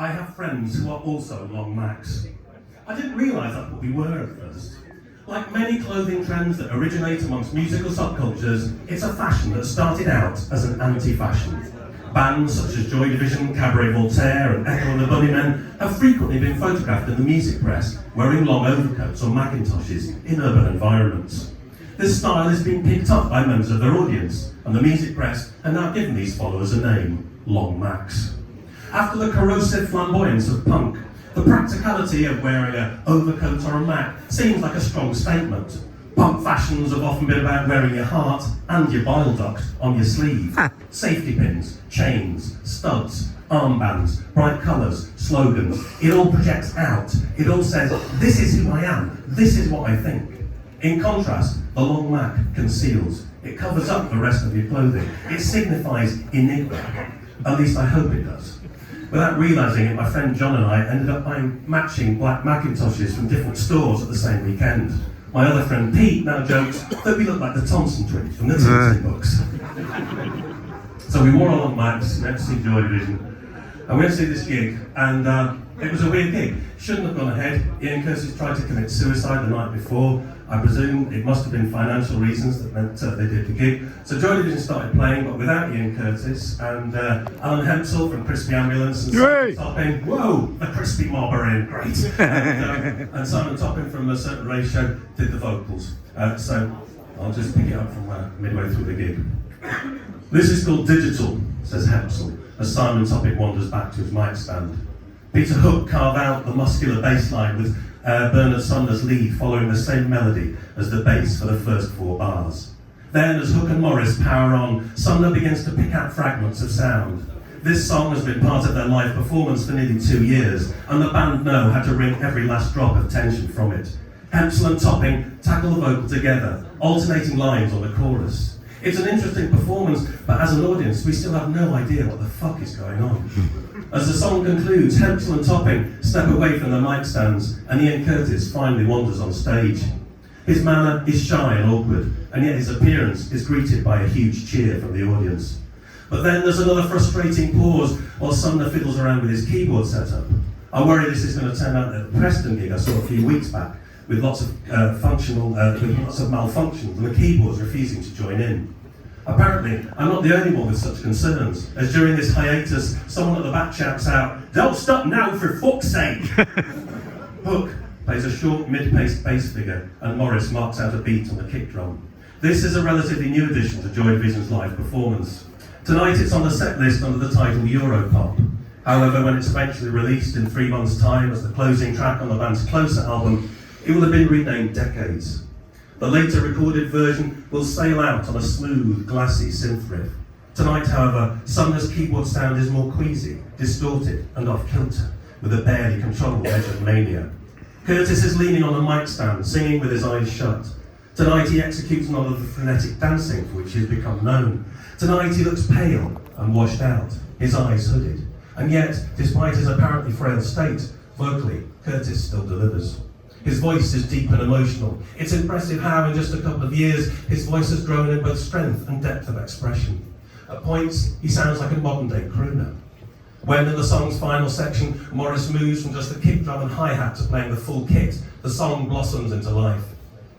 I have friends who are also long Macs. I didn't realise that's what we were at first. Like many clothing trends that originate amongst musical subcultures, it's a fashion that started out as an anti-fashion. Bands such as Joy Division, Cabaret Voltaire and Echo and the Bunnymen have frequently been photographed in the music press wearing long overcoats or Macintoshes in urban environments. This style is being picked up by members of their audience, and the music press have now given these followers a name, Long Macs. After the corrosive flamboyance of punk, the practicality of wearing an overcoat or a Mac seems like a strong statement. Punk fashions have often been about wearing your heart and your bile duct on your sleeve. Safety pins, chains, studs, armbands, bright colours, slogans. It all projects out. It all says, this is who I am, this is what I think. In contrast, the long Mac conceals. It covers up the rest of your clothing. It signifies enigma. At least I hope it does. Without realising it, my friend John and I ended up buying matching black Macintoshes from different stores at the same weekend. My other friend Pete now jokes that we look like the Thompson twins from the Tintin books. So we wore our long Macs, went to see Joy Division, and we went to see this gig, and it was a weird gig. Shouldn't have gone ahead. Ian Curtis tried to commit suicide the night before. I presume it must have been financial reasons that meant they did the gig. So Joy Division started playing, but without Ian Curtis, and Alan Hempsel from Crispy Ambulance and Simon Topping. Whoa, the Crispy Mob are in, great. And Simon Topping from A Certain Ratio did the vocals. So I'll just pick it up from midway through the gig. This is called Digital, says Hempsel, as Simon Topping wanders back to his mic stand. Peter Hook carved out the muscular bass line with Bernard Sumner's lead following the same melody as the bass for the first 4 bars. Then, as Hook and Morris power on, Sumner begins to pick out fragments of sound. This song has been part of their live performance for nearly 2 years, and the band know how to wring every last drop of tension from it. Hempsel and Topping tackle the vocal together, alternating lines on the chorus. It's an interesting performance, but as an audience, we still have no idea what the fuck is going on. As the song concludes, Hempsel and Topping step away from their mic stands, and Ian Curtis finally wanders on stage. His manner is shy and awkward, and yet his appearance is greeted by a huge cheer from the audience. But then there's another frustrating pause while Sumner fiddles around with his keyboard setup. I worry this is going to turn out like the Preston gig I saw a few weeks back, with lots of malfunctions and the keyboards refusing to join in. Apparently, I'm not the only one with such concerns, as during this hiatus, someone at the back shouts out, "Don't stop now, for fuck's sake!" Hook plays a short, mid-paced bass figure, and Morris marks out a beat on the kick drum. This is a relatively new addition to Joy Division's live performance. Tonight it's on the set list under the title Europop. However, when it's eventually released in 3 months' time as the closing track on the band's Closer album, it will have been renamed Decades. The later recorded version will sail out on a smooth, glassy synth riff. Tonight, however, Sumner's keyboard sound is more queasy, distorted, and off-kilter, with a barely controllable edge of mania. Curtis is leaning on a mic stand, singing with his eyes shut. Tonight he executes none of the frenetic dancing for which he has become known. Tonight he looks pale and washed out, his eyes hooded. And yet, despite his apparently frail state, vocally, Curtis still delivers. His voice is deep and emotional. It's impressive how in just a couple of years his voice has grown in both strength and depth of expression. At points, he sounds like a modern-day crooner. When in the song's final section, Morris moves from just the kick drum and hi-hat to playing the full kit, the song blossoms into life.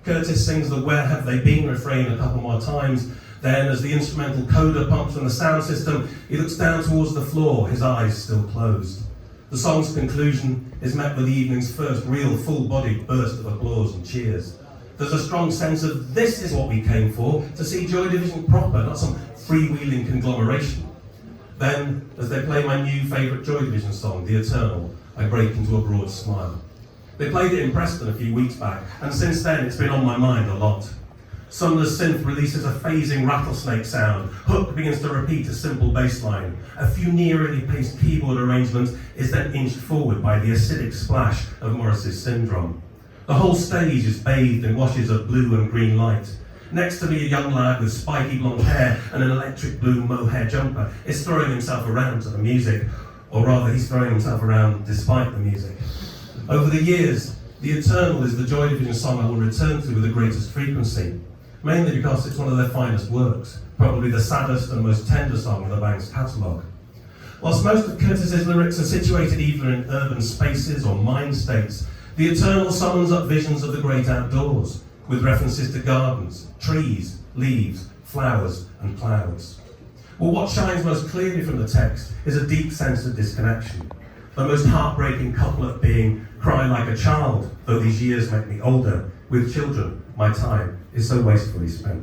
Curtis sings the "Where Have They Been" refrain a couple more times. Then, as the instrumental coda pumps from the sound system, he looks down towards the floor, his eyes still closed. The song's conclusion is met with the evening's first real full-bodied burst of applause and cheers. There's a strong sense of, this is what we came for, to see Joy Division proper, not some freewheeling conglomeration. Then, as they play my new favourite Joy Division song, The Eternal, I break into a broad smile. They played it in Preston a few weeks back, and since then it's been on my mind a lot. Sumner's synth releases a phasing rattlesnake sound. Hook begins to repeat a simple bass line. A funereally paced keyboard arrangement is then inched forward by the acidic splash of Morris's syndrome. The whole stage is bathed in washes of blue and green light. Next to me, a young lad with spiky blonde hair and an electric blue mohair jumper is throwing himself around to the music, or rather he's throwing himself around despite the music. Over the years, The Eternal is the Joy Division song I will return to with the greatest frequency, mainly because it's one of their finest works, probably the saddest and most tender song in the band's catalogue. Whilst most of Curtis's lyrics are situated either in urban spaces or mind states, the Eternal summons up visions of the great outdoors, with references to gardens, trees, leaves, flowers and clouds. Well, what shines most clearly from the text is a deep sense of disconnection, the most heartbreaking couplet being, "Cry like a child, though these years make me older. With children, my time is so wastefully spent."